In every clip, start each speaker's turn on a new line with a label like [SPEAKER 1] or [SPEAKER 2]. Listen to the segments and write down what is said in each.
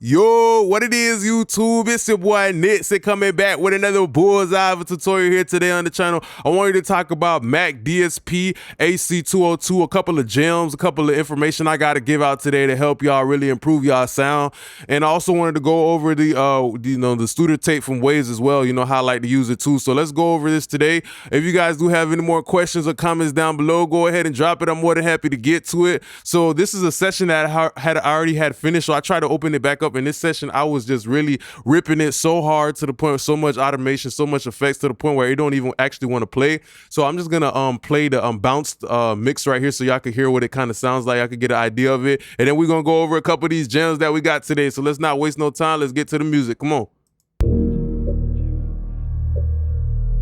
[SPEAKER 1] Yo, what it is, YouTube? It's your boy Nix coming back with another bullseye tutorial here today on the channel. I wanted to talk about McDSP, AC202, a couple of gems, a couple of information I got to give out today to help y'all really improve y'all sound. And I also wanted to go over the Studer tape from Waves as well, how I like to use it too. So let's go over this today. If you guys do have any more questions or comments down below, go ahead and drop it. I'm more than happy to get to it. So this is a session that I already had finished, so I tried to open it back up. In this session, I was just really ripping it so hard to the point with so much automation, so much effects to the point where you don't even actually want to play. So I'm just gonna play the bounced mix right here so y'all can hear what it kind of sounds like. I could get an idea of it, and then we're gonna go over a couple of these gems that we got today. So let's not waste no time. Let's get to the music. Come on.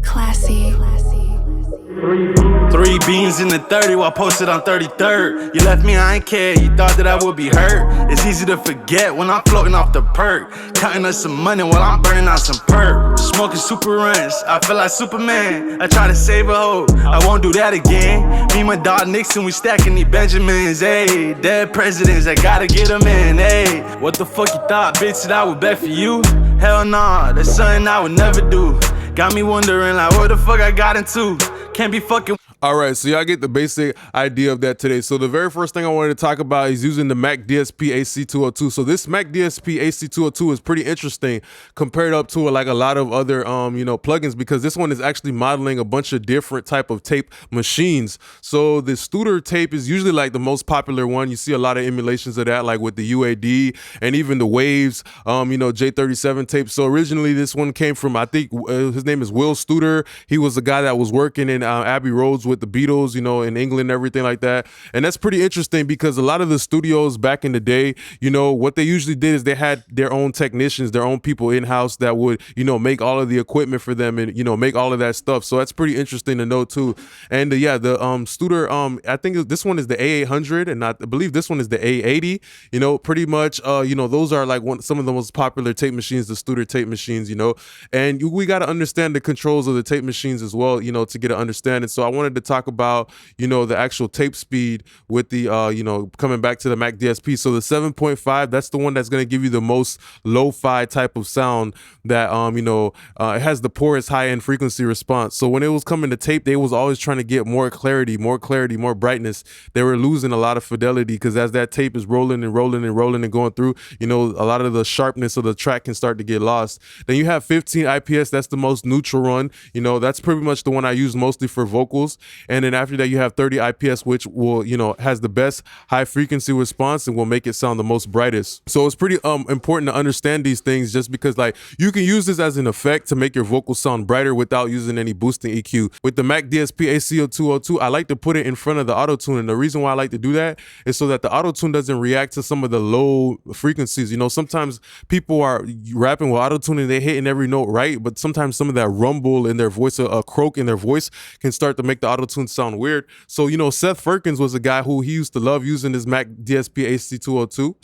[SPEAKER 2] Classy.
[SPEAKER 3] 3 beans in the 30 while posted on 33rd. You left me, I ain't care, you thought that I would be hurt. It's easy to forget when I'm floating off the perk. Counting us some money while I'm burning out some perk. Smoking super runs, I feel like Superman. I try to save a hoe, I won't do that again. Me and my dog Nixon, we stacking these Benjamins. Ayy, dead presidents, I gotta get them in. Ayy, what the fuck you thought, bitch, that I would bet for you? Hell nah, that's something I would never do. Got me wondering like what the fuck I got into. Can't be fucking.
[SPEAKER 1] All right, so y'all get the basic idea of that today. So the very first thing I wanted to talk about is using the McDSP AC202. So this McDSP AC202 is pretty interesting compared up to like a lot of other plugins, because this one is actually modeling a bunch of different type of tape machines. So the Studer tape is usually like the most popular one. You see a lot of emulations of that, like with the UAD and even the Waves, J37 tape. So originally this one came from, I think his name is Will Studer. He was the guy that was working in Abbey Roads with the Beatles, in England and everything like that. And that's pretty interesting because a lot of the studios back in the day, what they usually did is they had their own technicians, their own people in-house that would, make all of the equipment for them and, make all of that stuff. So that's pretty interesting to know too. And yeah, the Studer, I think this one is the A800 and I believe this one is the A80, pretty much, those are like some of the most popular tape machines, the Studer tape machines, and we got to understand the controls of the tape machines as well, to get an understanding. So I wanted to talk about, the actual tape speed with the, coming back to the McDSP. So the 7.5, that's the one that's going to give you the most lo-fi type of sound that, it has the poorest high-end frequency response. So when it was coming to tape, they was always trying to get more clarity, more brightness. They were losing a lot of fidelity because as that tape is rolling and rolling and rolling and going through, a lot of the sharpness of the track can start to get lost. Then you have 15 IPS, that's the most neutral one. That's pretty much the one I use mostly for vocals. And then after that, you have 30 IPS, which will, has the best high frequency response and will make it sound the most brightest. So it's pretty important to understand these things, just because like you can use this as an effect to make your vocals sound brighter without using any boosting EQ. With the McDSP AC202, I like to put it in front of the Autotune. And the reason why I like to do that is so that the Autotune doesn't react to some of the low frequencies. Sometimes people are rapping with Autotune and they're hitting every note right, but sometimes some of that rumble in their voice, a croak in their voice, can start to make the Autotune sound weird. So, Seth Firkins was a guy who he used to love using his McDSP AC202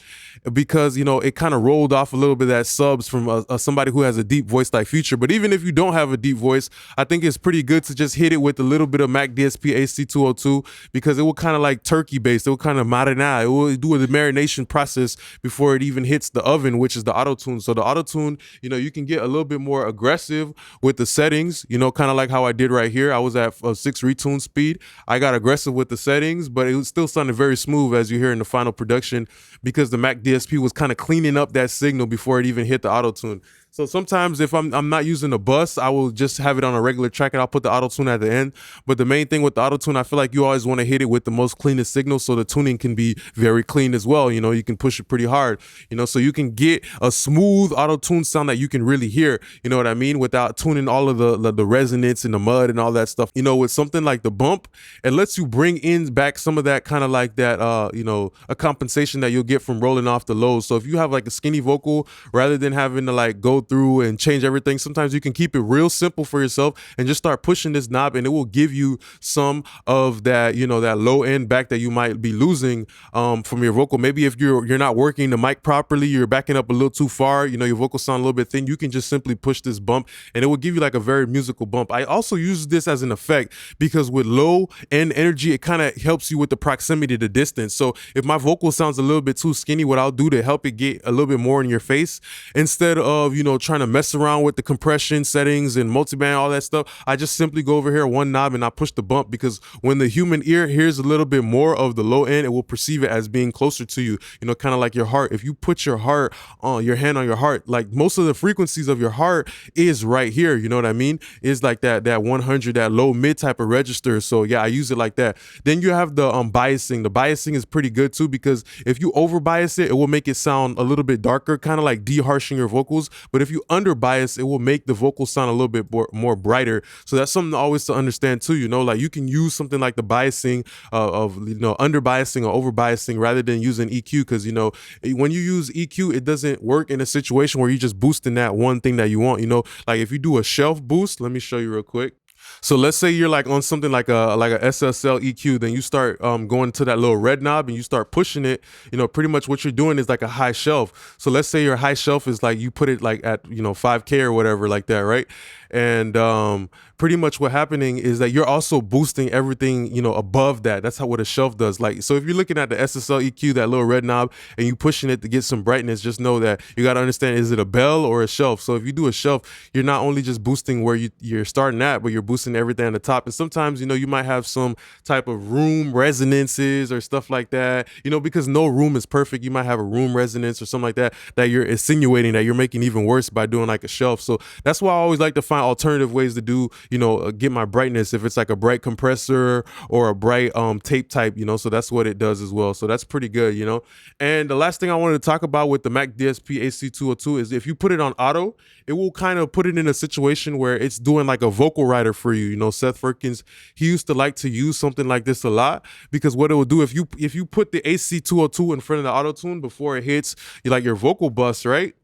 [SPEAKER 1] because, it kind of rolled off a little bit of that subs from somebody who has a deep voice like Future. But even if you don't have a deep voice, I think it's pretty good to just hit it with a little bit of McDSP AC202 because it will kind of like turkey based. It will kind of mariner. It will do the marination process before it even hits the oven, which is the Autotune. So the Autotune, you can get a little bit more aggressive with the settings, kind of like how I did right here. I was at 6 retune speed. I got aggressive with the settings, but it was still sounding very smooth as you hear in the final production because the McDSP was kind of cleaning up that signal before it even hit the Autotune. So sometimes if I'm not using a bus, I will just have it on a regular track and I'll put the Autotune at the end. But the main thing with the Autotune, I feel like you always want to hit it with the most cleanest signal so the tuning can be very clean as well. You can push it pretty hard, so you can get a smooth Autotune sound that you can really hear, you know what I mean, without tuning all of the resonance and the mud and all that stuff. With something like the bump, it lets you bring in back some of that kind of like that, a compensation that you'll get from rolling off the lows. So if you have like a skinny vocal, rather than having to like go through and change everything. Sometimes you can keep it real simple for yourself and just start pushing this knob, and it will give you some of that, you know, that low end back that you might be losing from your vocal. Maybe if you're not working the mic properly, you're backing up a little too far, you know, your vocals sound a little bit thin, you can just simply push this bump and it will give you like a very musical bump. I also use this as an effect because with low end energy, it kind of helps you with the proximity to distance. So if my vocal sounds a little bit too skinny, what I'll do to help it get a little bit more in your face, instead of, you know, trying to mess around with the compression settings and multiband, all that stuff, I just simply go over here one knob and I push the bump, because when the human ear hears a little bit more of the low end, it will perceive it as being closer to you, you know, kind of like your heart. If you put your heart on your hand on your heart, like most of the frequencies of your heart is right here, you know what I mean? It's like that 100, that low mid type of register. So yeah, I use it like that. Then you have the biasing. The biasing is pretty good too, because if you over bias it, it will make it sound a little bit darker, kind of like de-harshing your vocals. But if you under bias, it will make the vocal sound a little bit more brighter. So that's something always to understand too, you know, like you can use something like the biasing of, you know, under biasing or over biasing rather than using EQ, because, you know, when you use EQ, it doesn't work in a situation where you're just boosting that one thing that you want, you know. Like if you do a shelf boost, let me show you real quick. So let's say you're like on something like a SSL EQ, then you start going to that little red knob and you start pushing it. You know, pretty much what you're doing is like a high shelf. So let's say your high shelf is like, you put it like at, you know, 5K or whatever like that, right? And pretty much what happening is that you're also boosting everything, you know, above that. That's what a shelf does. Like, so if you're looking at the SSL EQ, that little red knob, and you pushing it to get some brightness, just know that you got to understand, is it a bell or a shelf? So if you do a shelf, you're not only just boosting where you're starting at, but you're boosting everything on the top. And sometimes, you know, you might have some type of room resonances or stuff like that, you know, because no room is perfect. You might have a room resonance or something like that, that you're insinuating that you're making even worse by doing like a shelf. So that's why I always like to find alternative ways to do, you know, get my brightness, if it's like a bright compressor or a bright tape type, you know. So that's what it does as well. So that's pretty good, you know. And the last thing I wanted to talk about with the McDSP AC202 is if you put it on auto, it will kind of put it in a situation where it's doing like a vocal writer for you. You know, Seth Firkins, he used to like to use something like this a lot, because what it will do, if you put the AC202 in front of the Autotune before it hits like your vocal bus, right?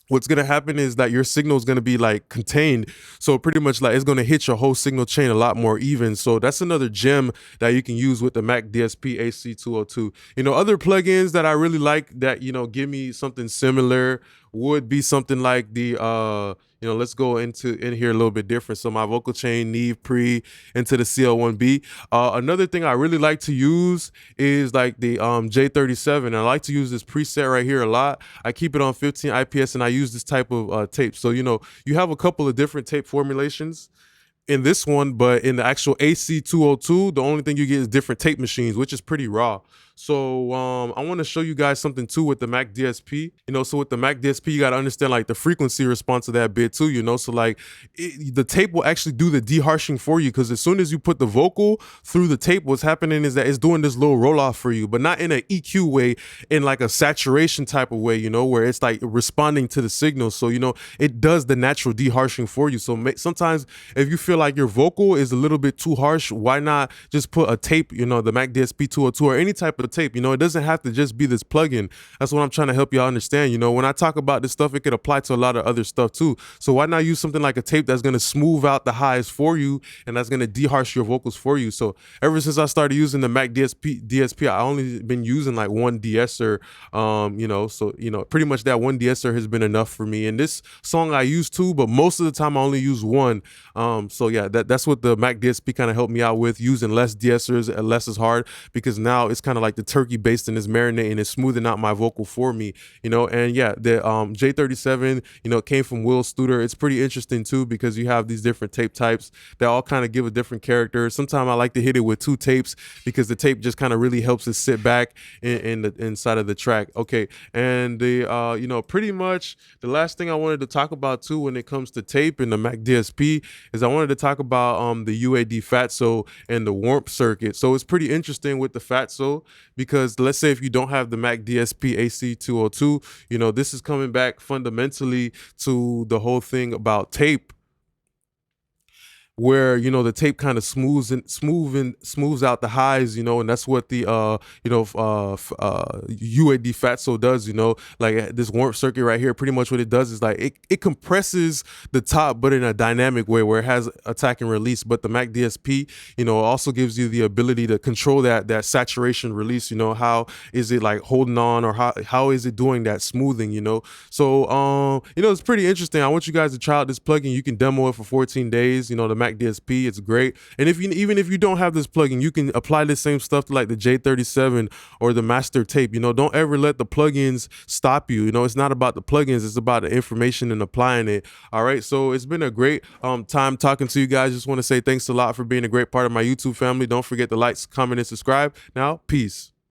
[SPEAKER 1] What's going to happen is that your signal is going to be like contained. So pretty much like it's going to hit your whole signal chain a lot more even. So that's another gem that you can use with the McDSP AC202. You know, other plugins that I really like that, you know, give me something similar would be something like the you know, let's go in here a little bit different. So my vocal chain, Neve pre into the CL1B. Another thing I really like to use is like the J37. I like to use this preset right here a lot. I keep it on 15 IPS and I use this type of tape. So, you know, you have a couple of different tape formulations in this one, but in the actual AC202, the only thing you get is different tape machines, which is pretty raw. So I want to show you guys something too with the McDSP. You know, so with the McDSP, you got to understand like the frequency response of that bit too, you know. So like the tape will actually do the de-harshing for you, because as soon as you put the vocal through the tape, what's happening is that it's doing this little roll off for you, but not in an EQ way, in like a saturation type of way, you know, where it's like responding to the signal. So, you know, it does the natural de-harshing for you. So sometimes if you feel like your vocal is a little bit too harsh, why not just put a tape, you know, the McDSP 202 or any type of tape. You know, it doesn't have to just be this plugin. That's what I'm trying to help y'all understand. You know, when I talk about this stuff, it could apply to a lot of other stuff too. So why not use something like a tape that's going to smooth out the highs for you, and that's going to de-harsh your vocals for you. So ever since I started using the McDSP, I only been using like one de-esser, you know, so, you know, pretty much that one de-esser has been enough for me. And this song I use two, but most of the time I only use one. So yeah, that's what the McDSP kind of helped me out with, using less de-essers and less is hard, because now it's kind of like the turkey based and it's marinating, it's smoothing out my vocal for me, you know. And yeah, the J37, you know, came from Will Studer. It's pretty interesting too, because you have these different tape types that all kind of give a different character. Sometimes I like to hit it with two tapes, because the tape just kind of really helps it sit back in the inside of the track. Okay, and the you know, pretty much the last thing I wanted to talk about too when it comes to tape and the McDSP is I wanted to talk about the UAD Fatso and the warp circuit. So it's pretty interesting with the Fatso, because let's say if you don't have the McDSP AC202, you know, this is coming back fundamentally to the whole thing about tape. where, you know, the tape kind of smooths out the highs, you know, and that's what the UAD fatso does, you know, like this warp circuit right here. Pretty much what it does is like it compresses the top, but in a dynamic way where it has attack and release. But the McDSP, you know, also gives you the ability to control that saturation release. You know, how is it like holding on, or how is it doing that smoothing, you know? So you know, it's pretty interesting. I want you guys to try out this plugin. You can demo it for 14 days, you know, the McDSP. It's great. And even if you don't have this plugin, you can apply the same stuff to like the J37 or the master tape. You know, don't ever let the plugins stop you. You know, it's not about the plugins, it's about the information and applying it. All right, so it's been a great time talking to you guys. Just want to say thanks a lot for being a great part of my YouTube family. Don't forget to like, comment, and subscribe. Now, peace.